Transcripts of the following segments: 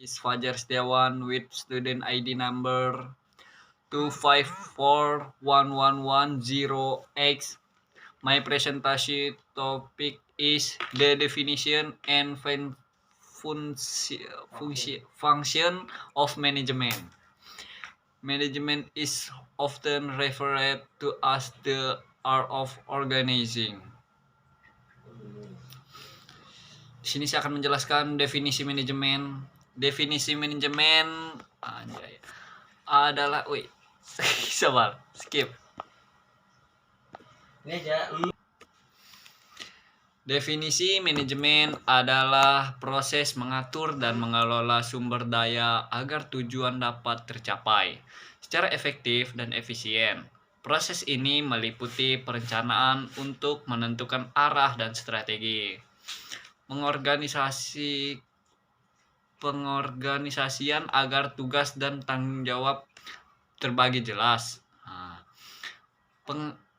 Is Fajar Setiawan with student ID number 2541110X. My presentation topic is the definition and function of management. Management is often referred to as the art of organizing. Di sini saya akan menjelaskan definisi manajemen. Definisi manajemen adalah, sabar, skip. Definisi manajemen adalah proses mengatur dan mengelola sumber daya agar tujuan dapat tercapai secara efektif dan efisien. Proses ini meliputi perencanaan untuk menentukan arah dan strategi, pengorganisasian agar tugas dan tanggung jawab terbagi jelas,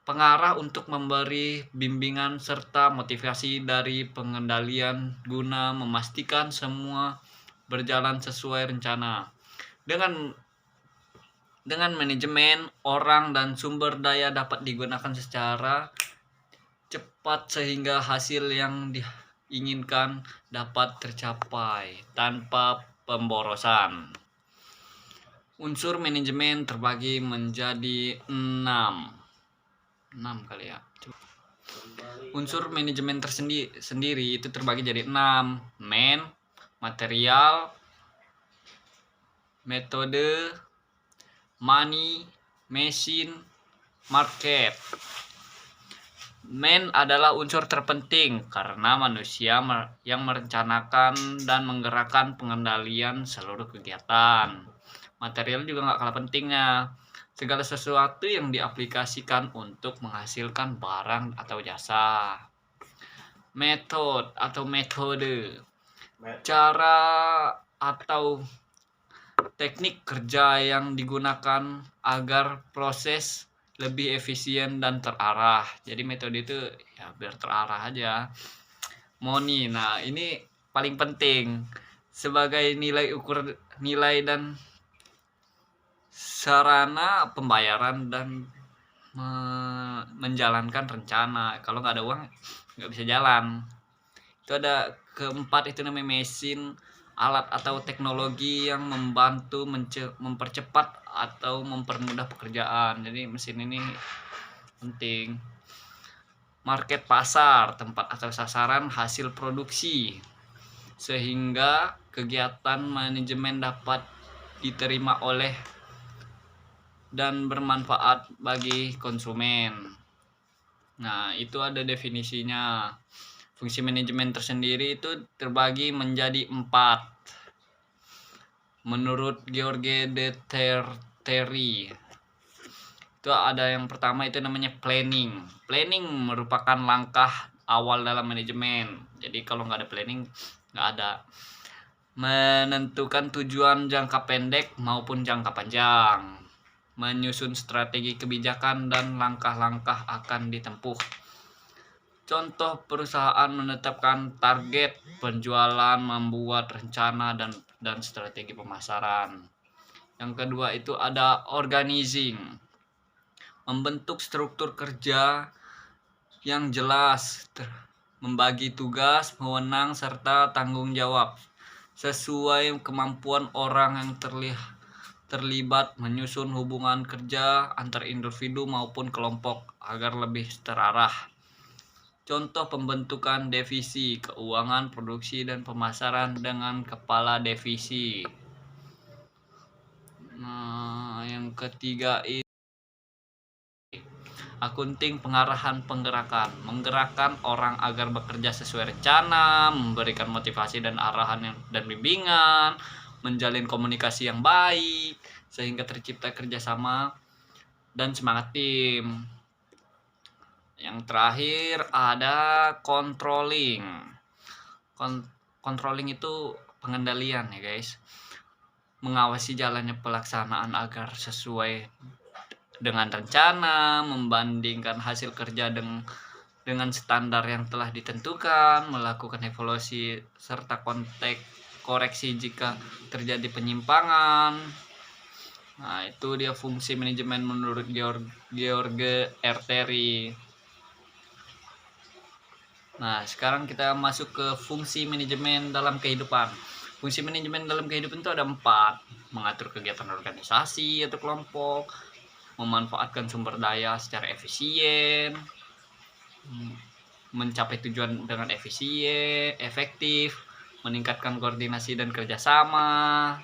pengarah untuk memberi bimbingan serta motivasi dari pengendalian guna memastikan semua berjalan sesuai rencana. Dengan manajemen, orang dan sumber daya dapat digunakan secara cepat sehingga hasil yang diinginkan dapat tercapai tanpa pemborosan. Unsur manajemen terbagi menjadi 6 kali ya. Unsur manajemen sendiri itu terbagi jadi 6. Material, metode, money, mesin, market. Adalah unsur terpenting karena manusia yang merencanakan dan menggerakkan pengendalian seluruh kegiatan. Material juga nggak kalah pentingnya. Segala sesuatu yang diaplikasikan untuk menghasilkan barang atau jasa. Metode. Cara atau teknik kerja yang digunakan agar proses lebih efisien dan terarah. Jadi metode itu ya biar terarah aja. Money, nah ini paling penting sebagai nilai dan sarana pembayaran dan menjalankan rencana. Kalau nggak ada uang nggak bisa jalan. Itu ada keempat, itu namanya mesin, alat atau teknologi yang membantu mempercepat atau mempermudah pekerjaan. Jadi mesin ini penting. Market, pasar, tempat atau sasaran hasil produksi, sehingga kegiatan manajemen dapat diterima oleh dan bermanfaat bagi konsumen. Nah, itu ada definisinya. Fungsi manajemen tersendiri itu terbagi menjadi 4. Menurut George de Terry, itu ada yang pertama, itu namanya planning. Planning merupakan langkah awal dalam manajemen. Jadi kalau nggak ada planning, nggak ada. Menentukan tujuan jangka pendek maupun jangka panjang. Menyusun strategi kebijakan dan langkah-langkah akan ditempuh. Contoh perusahaan menetapkan target penjualan, membuat rencana dan strategi pemasaran. Yang kedua itu ada organizing. Membentuk struktur kerja yang jelas, membagi tugas, wewenang serta tanggung jawab sesuai kemampuan orang yang terlibat, menyusun hubungan kerja antar individu maupun kelompok agar lebih terarah. Contoh pembentukan divisi keuangan, produksi, dan pemasaran dengan kepala divisi. Nah, yang ketiga itu akunting, pengarahan, penggerakan. Menggerakkan orang agar bekerja sesuai rencana, memberikan motivasi dan arahan dan bimbingan, menjalin komunikasi yang baik sehingga tercipta kerjasama dan semangat tim. Yang terakhir ada controlling. Controlling itu pengendalian ya guys. Mengawasi jalannya pelaksanaan agar sesuai dengan rencana, membandingkan hasil kerja dengan standar yang telah ditentukan, melakukan evaluasi serta koreksi jika terjadi penyimpangan. Nah, itu dia fungsi manajemen menurut George R. Terry. Nah, sekarang kita masuk ke fungsi manajemen dalam kehidupan. Fungsi manajemen dalam kehidupan itu ada 4. Mengatur kegiatan organisasi atau kelompok, memanfaatkan sumber daya secara efisien, mencapai tujuan dengan efisien, efektif, meningkatkan koordinasi dan kerjasama.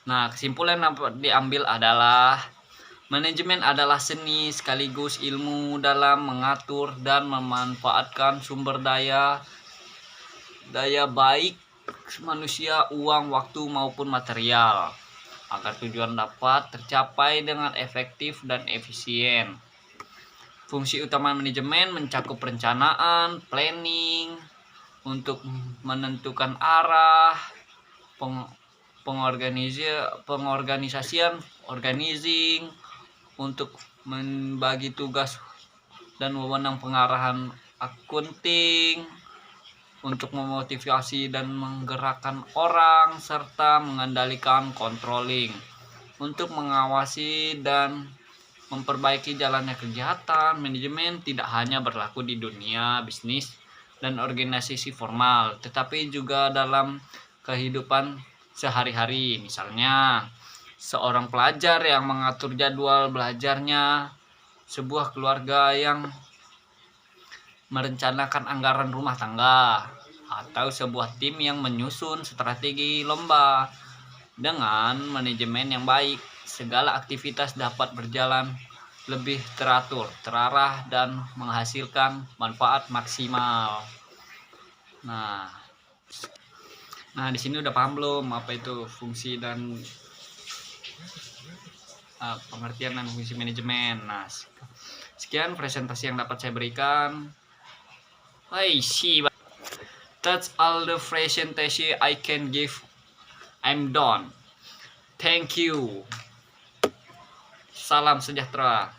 Nah, kesimpulan yang diambil adalah manajemen adalah seni sekaligus ilmu dalam mengatur dan memanfaatkan sumber daya baik manusia, uang, waktu maupun material agar tujuan dapat tercapai dengan efektif dan efisien. Fungsi utama manajemen mencakup perencanaan, planning untuk menentukan arah, pengorganisasian, organizing untuk membagi tugas dan wewenang, pengarahan, akunting untuk memotivasi dan menggerakkan orang, serta mengendalikan controlling untuk mengawasi dan memperbaiki jalannya kegiatan. Manajemen tidak hanya berlaku di dunia bisnis dan organisasi formal, tetapi juga dalam kehidupan sehari-hari. Misalnya, seorang pelajar yang mengatur jadwal belajarnya, sebuah keluarga yang merencanakan anggaran rumah tangga, atau sebuah tim yang menyusun strategi lomba. Dengan manajemen yang baik, segala aktivitas dapat berjalan lebih teratur, terarah, dan menghasilkan manfaat maksimal. Nah, di sini udah paham belum apa itu fungsi dan pengertian dan fungsi manajemen. Nah, sekian presentasi yang dapat saya berikan. That's all the presentation I can give. I'm done. Thank you. Salam sejahtera.